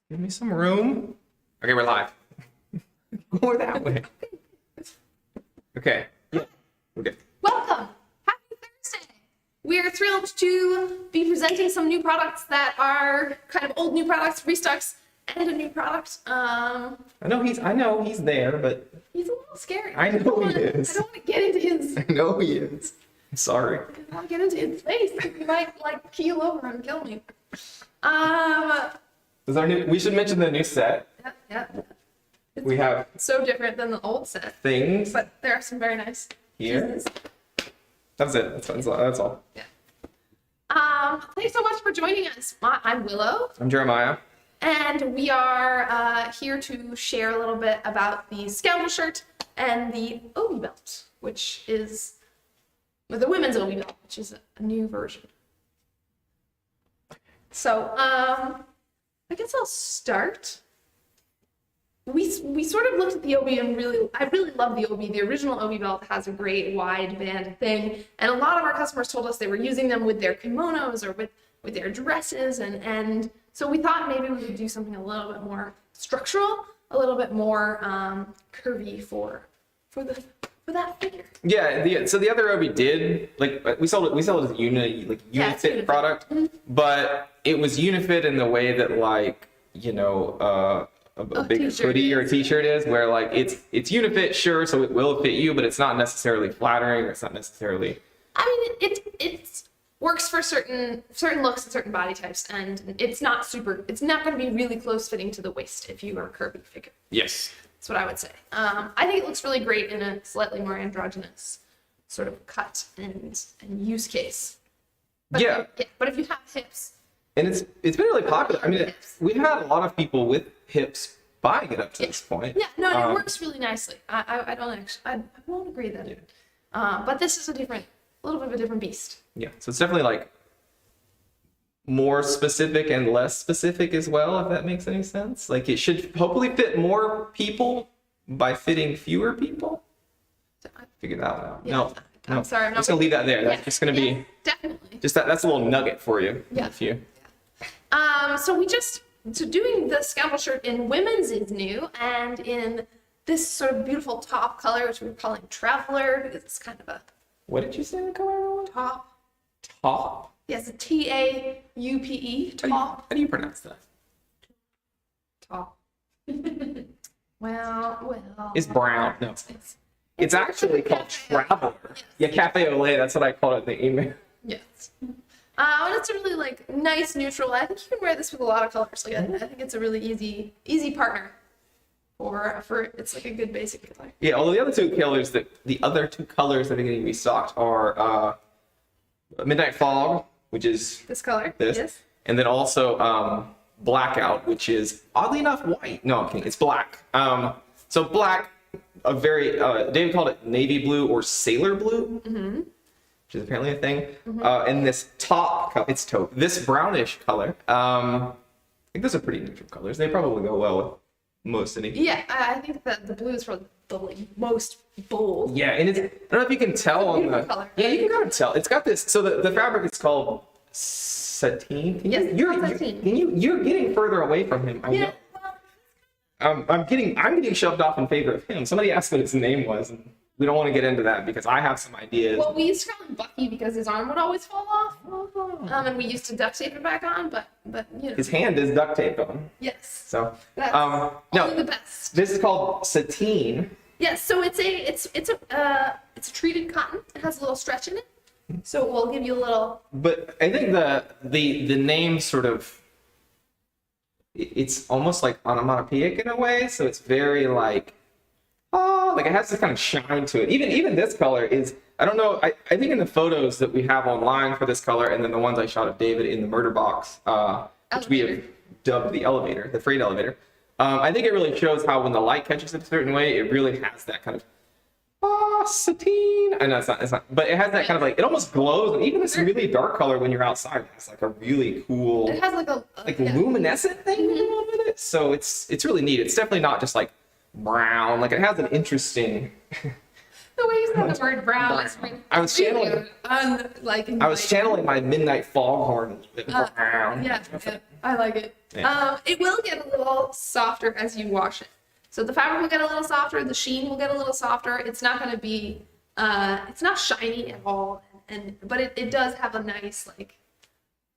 Give me some room. Okay, we're live. Go that way. Okay. Yeah. Okay. Welcome! Happy Thursday! We're thrilled to be presenting some new products that are kind of old new products, restocks, and a new product. I know he's there, but He's a little scary. I know he is. I don't want to get into his. I know he is. I'm sorry. I don't want to get into his face. He might like keel over and kill me. We should mention the new set. Yeah. We have so different than the old set, things but there are some very nice here. pieces. That's it. That's all. Yeah. Thanks so much for joining us. I'm Willow. I'm Jeremiah. And we are here to share a little bit about the Scoundrel shirt and the Obi belt, which is the women's Obi belt, which is a new version. So, I guess I'll start. We sort of looked at the Obi and I really love the Obi. The original Obi belt has a great wide band thing, and a lot of our customers told us they were using them with their kimonos or with their dresses, and so we thought maybe we could do something a little bit more structural, a little bit more curvy for that figure. Yeah. So the other Obi did we sold it as a unifit product, but it was unifit in the way that a big hoodie or a t-shirt is, where it's unifit, sure, so it will fit you, but it's not necessarily flattering, or it's not necessarily. I mean, it works for certain looks and certain body types, and it's not going to be really close fitting to the waist if you are a curvy figure. Yes. That's what I would say. I think it looks really great in a slightly more androgynous sort of cut and use case. But if you have hips. And it's been really popular. I mean, we've had a lot of people with hips buying it up to this point. Yeah, no, it works really nicely. I won't agree that. But this is a little bit of a different beast. Yeah, so it's definitely more specific and less specific as well, if that makes any sense. It should hopefully fit more people by fitting fewer people. Figure that one out. Yeah, no, I'm sorry. I'm just gonna leave that there. That's just gonna be definitely just that's a little nugget for you. Yeah. So doing the Scoundrel shirt in women's is new, and in this sort of beautiful top color, which we're calling Traveler, because it's kind of a. What did you say the color was? Top. Top? Yes, Taupe. Top. How do you pronounce that? Top. Well. It's brown. No. It's actually called Traveler. Yes. Yeah, Cafe au lait. That's what I called it in the email. Yes. And it's a really nice neutral. I think you can wear this with a lot of colors. I think it's a really easy partner for it's a good basic color. Yeah, although the other two colors that are getting restocked are Midnight Fog, which is this color. This. Yes. And then also Blackout, which is oddly enough white. No, I'm kidding. It's black. So black, a very David called it navy blue or sailor blue. Mm-hmm. Which is apparently a thing. And this top color, this brownish color. I think those are pretty neutral colors. They probably go well with most anything. Yeah, I think that the blue is for the most bold. Yeah, and I don't know if you can tell on the color. Yeah, you can kind of tell. It's got this. So the fabric is called sateen. Yes, sateen. You're getting further away from him. I know. Well, I'm getting shoved off in favor of him. Somebody asked what his name was, and we don't want to get into that because I have some ideas. Well, we used to call him Bucky because his arm would always fall off. And we used to duct tape it back on, but his hand is duct taped on. Yes. So that's no, the best. This is called sateen. Yes, so it's a treated cotton. It has a little stretch in it, so it will give you a little. But I think the name sort of it's almost like onomatopoeic in a way. So it's very it has this kind of shine to it. Even this color is, I don't know, I think in the photos that we have online for this color, and then the ones I shot of David in the murder box, which we have dubbed the elevator, the freight elevator, I think it really shows how when the light catches it a certain way, it really has that kind of, sateen. I know it's not, but it has that kind of it almost glows, and even this really dark color when you're outside, it's a really cool, it has a luminescent thing going on with it. So it's really neat. It's definitely not just brown. It has an interesting The way you said the word brown is really, I was channeling. I was channeling my midnight foghorn. Brown. Yeah, I like it. Yeah. It will get a little softer as you wash it. So the fabric will get a little softer, the sheen will get a little softer. It's not going to be, it's not shiny at all, but it does have a nice like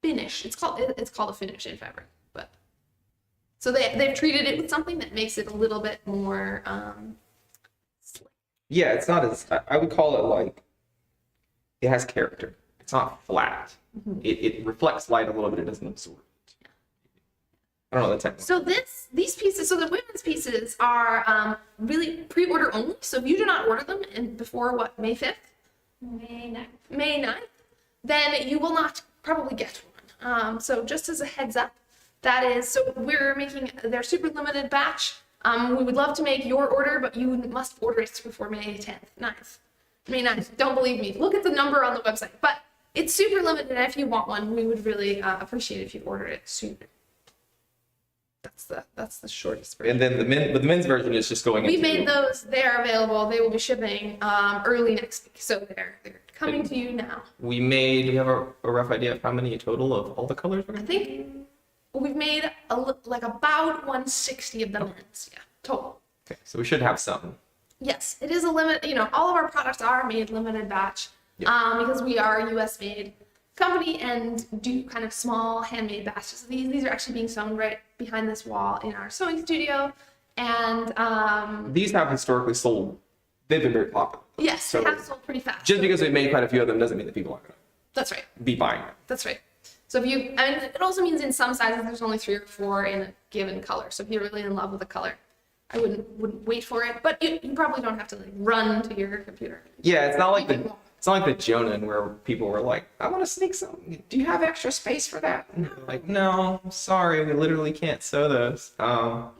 finish. It's called a finish in fabric, but so they've treated it with something that makes it a little bit more. Slick. Yeah, it's not as I would call it like it has character. It's not flat. It reflects light a little bit. It doesn't absorb it. I don't know the technical. So these pieces, so the women's pieces are really pre-order only. So if you do not order them before what, May 5th? May 9th, then you will not probably get one. So just as a heads up, that is, so we're making their super limited batch. We would love to make your order, but you must order it before May 10th, 9th. May 9th, don't believe me. Look at the number on the website. But it's super limited, and if you want one, we would really appreciate it if you ordered it sooner. That's the shortest version. And then the men's version is just going. We made those. They're available. They will be shipping early next week. So they're coming to you now. Do you have a rough idea of how many total of all the colors we're I going to think we've made like about 160 of the men's. Yeah, total. Okay, so we should have some. Yes, it is a limit. All of our products are made limited batch because we are a U.S. made company and do kind of small handmade batches. These are actually being sewn right behind this wall in our sewing studio, and These have historically sold. They've been very popular. yes, So they have sold pretty fast. just because we've made quite a few of them doesn't mean that people aren't going That's right. to be buying them. That's right. So it also means in some sizes there's only 3 or 4 in a given color. So if you're really in love with a color, I wouldn't wait for it. But you probably don't have to like run to your computer. Yeah, it's not like the Jonan where people were like, I want to sneak some. Do you have extra space for that? And they're like, no, I'm sorry, we literally can't sew those. We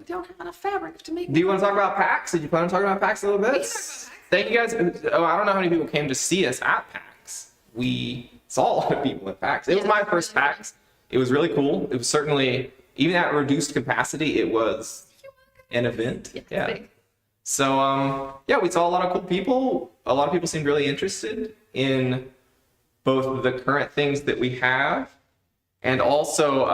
don't have enough fabric to make. Do you want to talk about PAX? Did you plan on talking about PAX a little bit? We can talk about PAX. Thank you guys. Oh, I don't know how many people came to see us at PAX. We saw a lot of people at PAX. It was my first PAX. It was really cool. It was certainly, even at reduced capacity, it was an event. Yeah. Big. So, we saw a lot of cool people. A lot of people seemed really interested in both the current things that we have and also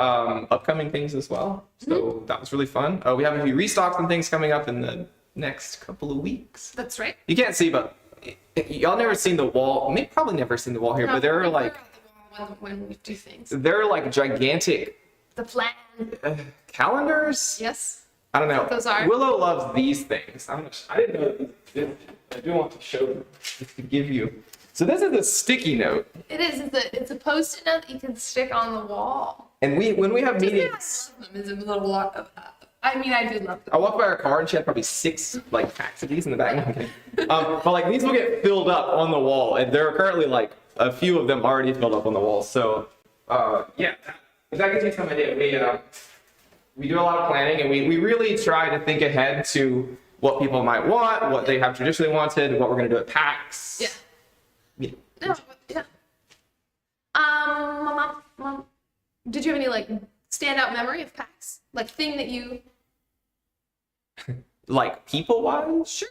upcoming things as well. So that was really fun. We have a few restocks and things coming up in the next couple of weeks. That's right. You can't see, but y'all never seen the wall. Maybe probably never seen the wall here, but there are like when we do things. there are like gigantic The plan. calendars. Yes. I don't know. What those are. Willow loves these things. I didn't know these existed. I do want to show them just to give you. So this is a sticky note, It is. It's a post-it note that you can stick on the wall. and when we have Just meetings, I love them. Is a little lot of. I mean, I do love them. I walked by her car and she had probably 6 like packs of these in the back. No, I'm kidding. But like these will get filled up on the wall, and there are currently like a few of them already filled up on the wall. So if that gives you some idea, we do a lot of planning, and we really try to think ahead to what people might want, what they have traditionally wanted, what we're going to do at PAX. Yeah. Yeah. No, yeah. Mom, did you have any like standout memory of PAX? Like thing that you? Like people wise? Sure.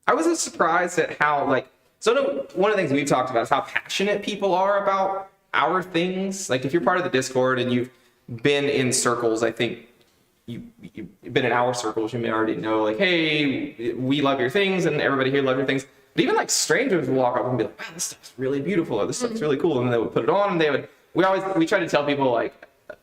I was just surprised at how one of the things we've talked about is how passionate people are about our things. Like if you're part of the Discord and you've been in circles, I think you've been in our circles, you may already know like, hey, we love your things and everybody here loves your things. But even like strangers would walk up and be like, wow, this stuff's really beautiful, or this stuff's really cool. And they would put it on, and we try to tell people like,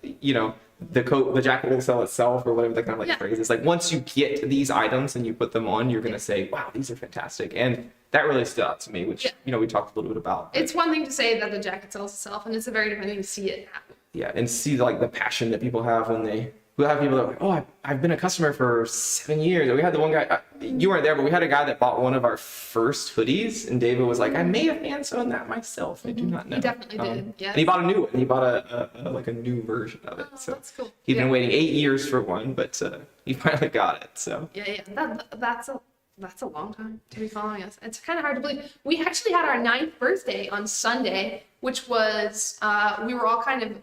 the jacket will sell itself, or whatever the kind of like phrase is. Like once you get these items and you put them on, you're gonna say, wow, these are fantastic. And that really stood out to me, which we talked a little bit about. It's one thing to say that the jacket sells itself, and it's a very different thing to see it happen. Yeah, and see like the passion that people have when we'll have people that are like, oh, I've been a customer for 7 years. We had the one guy, you weren't there, but we had a guy that bought one of our first hoodies, and David was like, I may have hand sewn that myself. I do not know. He definitely did. Yeah. And he bought a new one. He bought a new version of it. So that's cool. He'd been waiting 8 years for one, but he finally got it. So Yeah. That's a long time to be following us. It's kind of hard to believe. We actually had our 9th birthday on Sunday, which was we were all kind of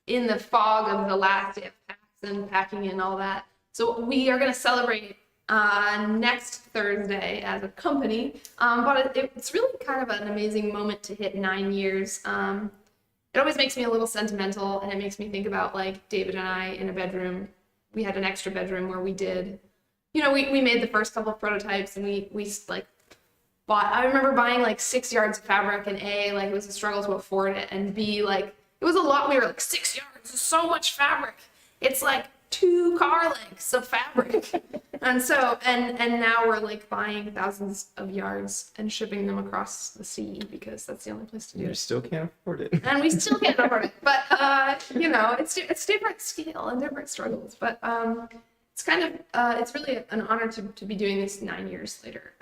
in the fog of the last day of PAX and packing and all that. So we are going to celebrate next Thursday as a company. But it's really kind of an amazing moment to hit 9 years. It always makes me a little sentimental, and it makes me think about like David and I in a bedroom. We had an extra bedroom where we did, we made the first couple of prototypes, and we like bought. I remember buying like 6 yards of fabric, and like it was a struggle to afford it, and B, like it was a lot. We were like 6 yards is so much fabric. It's like 2 car lengths of fabric. And so, and now we're like buying thousands of yards and shipping them across the sea because that's the only place to do You it. still can't afford it. And we still can't afford it. But, it's different scale and different struggles. But it's kind of, it's really an honor to be doing this 9 years later.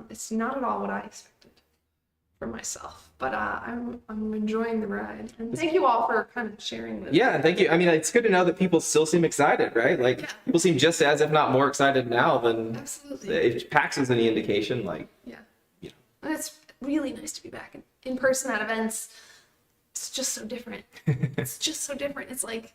It's not at all what I expected for myself, but I'm enjoying the ride, and thank you all for kind of sharing this. Yeah, thank you. I mean, it's good to know that people still seem excited, right? Like, Yeah. people seem just as, if not more excited now than Absolutely. if PAX is any indication. Like, Yeah. you know. And it's really nice to be back in person at events. It's just so different. It's just so different. It's like,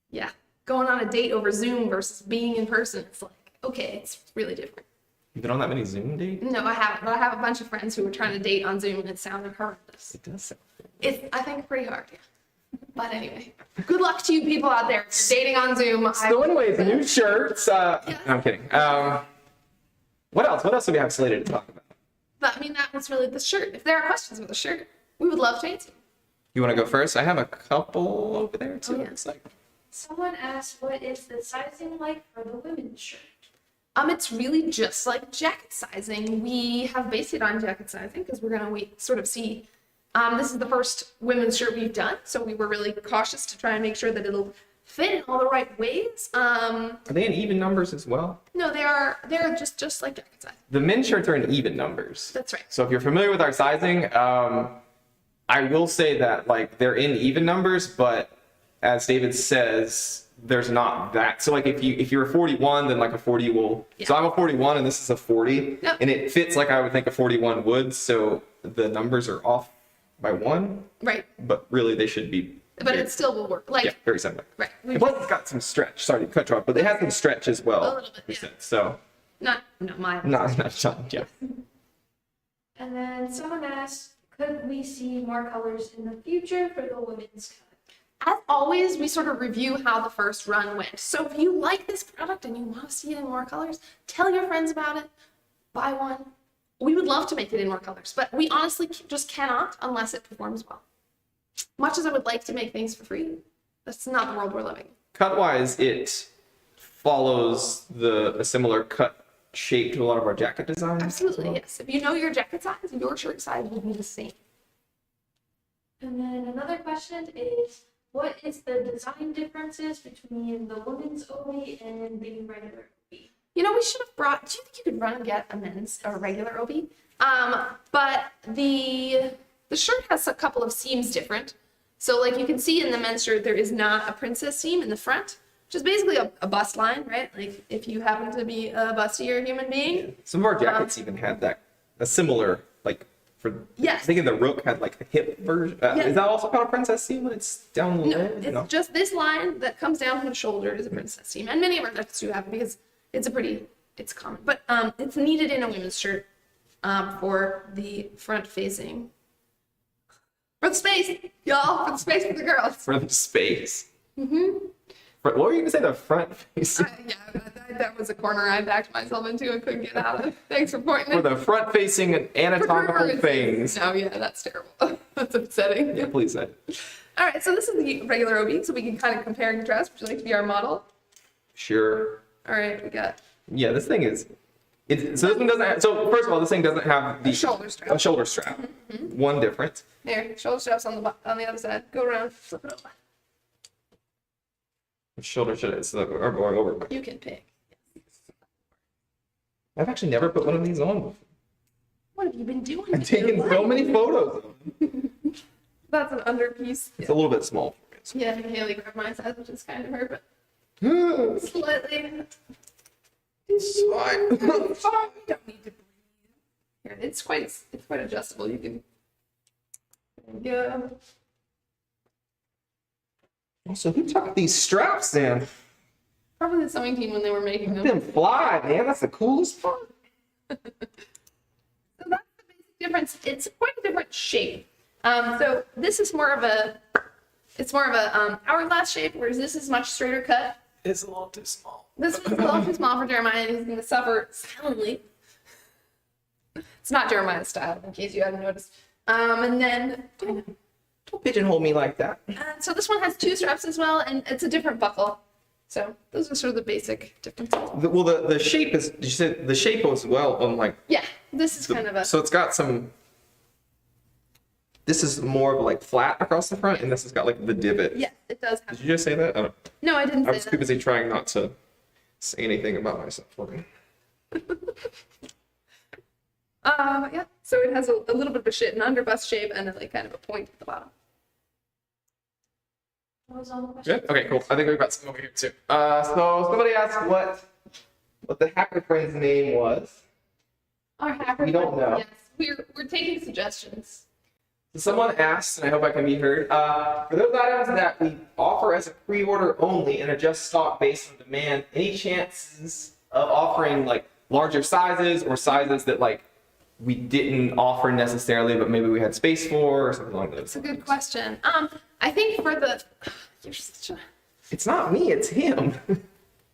yeah, going on a date over Zoom versus being in person. It's like, okay, it's really different. You've been on that many Zoom dates? No, I haven't, but I have a bunch of friends who were trying to date on Zoom, and it sounded horrendous. It does sound It's, I think, pretty hard. Yeah. But anyway, good luck to you people out there. If you're dating on Zoom. So anyways, new shirts. No, I'm kidding. What else? What else do we have slated to talk about? But I mean, that was really the shirt. If there are questions about the shirt, we would love to answer. You want to go first? I have a couple over there too. Oh, yeah. It's like, Someone asked, what is the sizing like for the women's shirt? It's really just like jacket sizing. We have based it on jacket sizing because we're gonna sort of see. This is the first women's shirt we've done, so we were really cautious to try and make sure that it'll fit in all the right ways. are they in even numbers as well? No, they're just like jacket size. The men's shirts are in even numbers. That's right. So if you're familiar with our sizing, I will say that like they're in even numbers, but as David says, there's not that. So like if you're a 41, then like a 40 will. Yeah. So I'm a 41 and this is a 40, Yep. and it fits like I would think a 41 would. So the numbers are off by 1, Right, but really they should be. but it still will work. Like, Yeah, very similar. right. And plus it's got some stretch. Sorry to cut you off, but they have some stretch as well. A little bit, he yeah. said. So not mine. not yeah. And then someone asked, could we see more colors in the future for the women's cut? As always, we sort of review how the first run went. So if you like this product and you want to see it in more colors, tell your friends about it, buy one. We would love to make it in more colors, but we honestly just cannot unless it performs well. Much as I would like to make things for free, that's not the world we're living in. Cut-wise, it follows a similar cut shape to a lot of our jacket designs. Absolutely, yes. If you know your jacket size, your shirt size will be the same. And then another question is, what is the design differences between the women's OB and the regular OB? We should have brought. Do you think you could run and get a men's or a regular OB? But the shirt has a couple of seams different. So like you can see in the men's shirt, there is not a princess seam in the front, which is basically a bust line, right? Like if you happen to be a bustier human being. Some of our jackets even had a similar like for. Yes. I think the Rook had like a hip version. Yes. Is that also called a princess seam when it's down No, low? it's just this line that comes down from the shoulder is a princess seam, and many of our jackets do have it because it's common. But it's needed in a women's shirt for the front facing. For the space, y'all, for the space for the girls. For the space. Mm-hmm. What were you gonna say? The front facing. That was a corner I backed myself into and couldn't get out of. Thanks for pointing For it. the front facing anatomical things. No, yeah, that's terrible. That's upsetting. Yeah, please say. All right, so this is the regular OB, so we can kind of compare and contrast. Would you like to be our model? Sure. All right, we got Yeah, this thing is. So this one doesn't. So first of all, this thing doesn't have the shoulder strap. A shoulder strap. Mm-hmm. One difference. There, shoulder straps on the other side. Go around, flip it over. Shoulder straps are going over. You can pick. I've actually never put one of these on before. What have you been doing? I've taken so many photos of them. That's an underpiece. It's a little bit small for me. Yeah, Haley grabbed my size, which is kind of her, but It's slightly. fine. You don't need to breathe. Here, it's quite adjustable. You can. There you go. Also, who tucked these straps in? Probably the sewing team when they were making them. Them fly, man. That's the coolest part. So that's the basic difference. It's quite a different shape. So this is more of a, hourglass shape, whereas this is much straighter cut. It's a little too small. This one's a little too small for Jeremiah, and he's going to suffer soundly. It's not Jeremiah's style, in case you haven't noticed. And then, Don't pigeonhole me like that. so this one has 2 straps as well, and it's a different buckle. So those are sort of the basic differences. Well, the shape is, you said the shape as well, unlike, Yeah, this is kind of a. so it's got some, this is more of like flat across the front, and this has got like the divot. Yeah, it does have. Did you just say that? I don't. No, I didn't I say was too that. busy trying not to say anything about myself. Okay. Yeah, so it has a little bit of an underbust shape and like kind of a point at the bottom. What was all the questions? Good. Okay, cool. I think we've got some over here too. So somebody asked what the hacker friend's name was. Our hacker. We don't know. Yes, we're taking suggestions. So someone asked, and I hope I can be heard, for those items that we offer as a pre-order only and adjust stock based on demand, any chances of offering like larger sizes or sizes that like we didn't offer necessarily, but maybe we had space for or something like that? It's a good question. I think for the, you're such a, It's not me, it's him.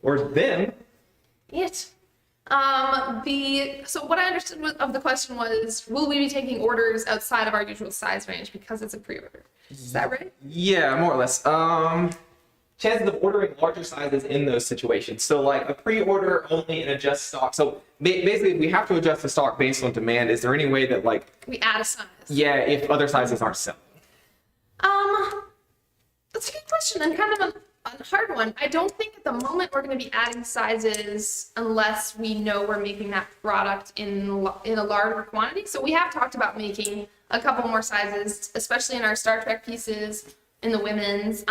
Or them. it. So what I understood of the question was, will we be taking orders outside of our usual size range because it's a pre-order? Is that right? Yeah, more or less. Chances of ordering larger sizes in those situations. So like a pre-order only and adjust stock. So basically we have to adjust the stock based on demand. Is there any way that like, We add a size. yeah, if other sizes aren't selling? That's a good question and kind of a hard one. I don't think at the moment we're going to be adding sizes unless we know we're making that product in a larger quantity. So we have talked about making a couple more sizes, especially in our Star Trek pieces, in the women's.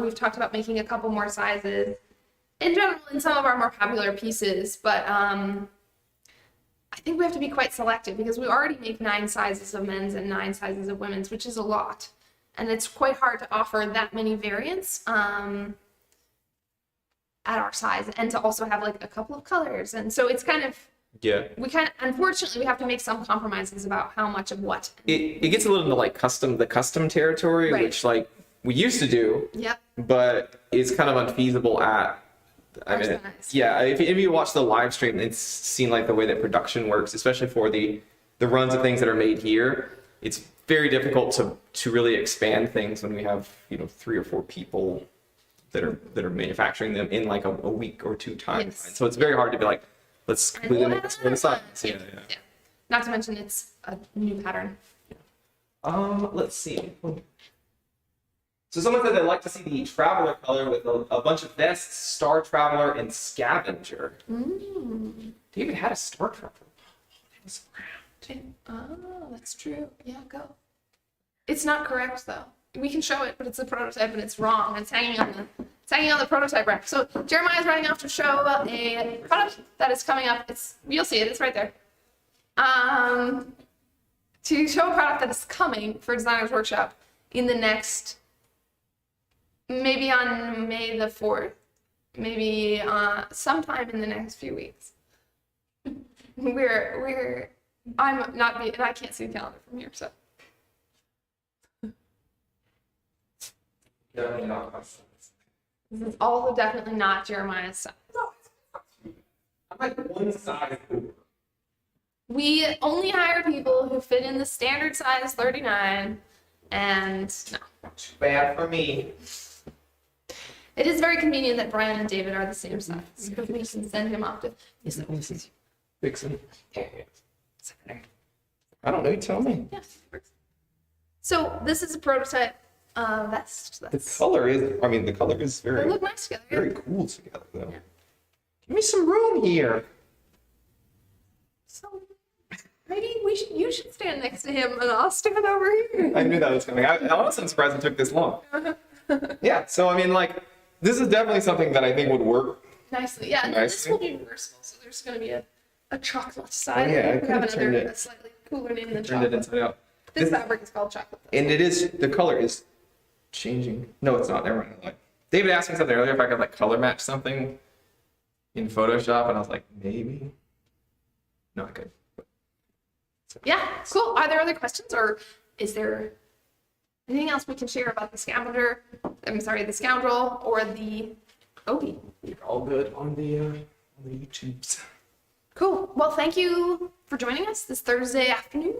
We've talked about making a couple more sizes in general in some of our more popular pieces, but I think we have to be quite selective because we already make 9 sizes of men's and 9 sizes of women's, which is a lot. And it's quite hard to offer that many variants at our size and to also have like a couple of colors. And so it's kind of, Yeah. unfortunately, we have to make some compromises about how much of what. It gets a little into like the custom territory, Right. which like we used to do, Yep. but it's kind of unfeasible at, I Our mean, size. yeah, if you watch the live stream, it's seen like the way that production works, especially for the runs of things that are made here. It's very difficult to really expand things when we have 3 or 4 people that are manufacturing them in like a week or 2 time. Yes. So it's very hard to be like, let's And completely we'll make add this one another size. one. Yeah. Yeah. Not to mention it's a new pattern. Let's see. So someone said they'd like to see the Traveler color with a bunch of vests, Star Traveler, and Scavenger. David had a Star Traveler. It was round. Oh, that's true. Yeah, go. It's not correct though. We can show it, but it's a prototype and it's wrong. It's hanging on the prototype rack. So Jeremiah's running off to show a product that is coming up. You'll see it. It's right there. To show a product that is coming for Designers Workshop in the next, maybe on May the 4th, maybe sometime in the next few weeks. I'm not, and I can't see the calendar from here, so. Definitely not my size. This is also definitely not Jeremiah's size. I'm like one size over. We only hire people who fit in the standard size 39, and no. Too bad for me. It is very convenient that Brian and David are the same size, because we can send him off to. Yes, no, this is Vixen. secretary. I don't know. You tell me. Yes. So this is a prototype vest. The color is They very, look nice together. yeah. very cool together, though. Give me some room here. So maybe you should stand next to him, and I'll stand over here. I knew that was coming. I wasn't surprised it took this long. Yeah, so I mean, like, this is definitely something that I think would work. Nicely, yeah. And then this Nicely. will be reversible, so there's going to be a chocolate side. Oh, yeah, I we could've have turned another it- a slightly cooler name than Turned it chocolate. inside out. This This- fabric is called chocolate. And the color is changing. No, it's not. Never mind. I lied. David asked me something earlier if I could like color match something in Photoshop, and I was like, maybe. No, I could. Yeah, cool. Are there other questions, or is there anything else we can share about the the Scoundrel or the Obi? You're all good on the YouTubes. Cool. Well, thank you for joining us this Thursday afternoon.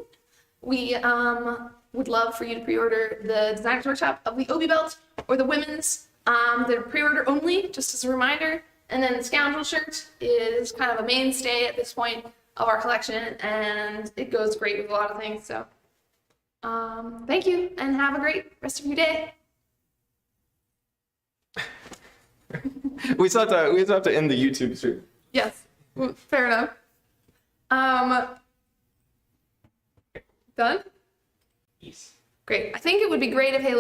We would love for you to pre-order the Designers Workshop of the Obi belt or the women's. They're pre-order only, just as a reminder. And then the Scoundrel shirt is kind of a mainstay at this point of our collection, and it goes great with a lot of things. So thank you, and have a great rest of your day. We still have to end the YouTube stream. Yes, fair enough. Done? Yes. Great. I think it would be great if Haley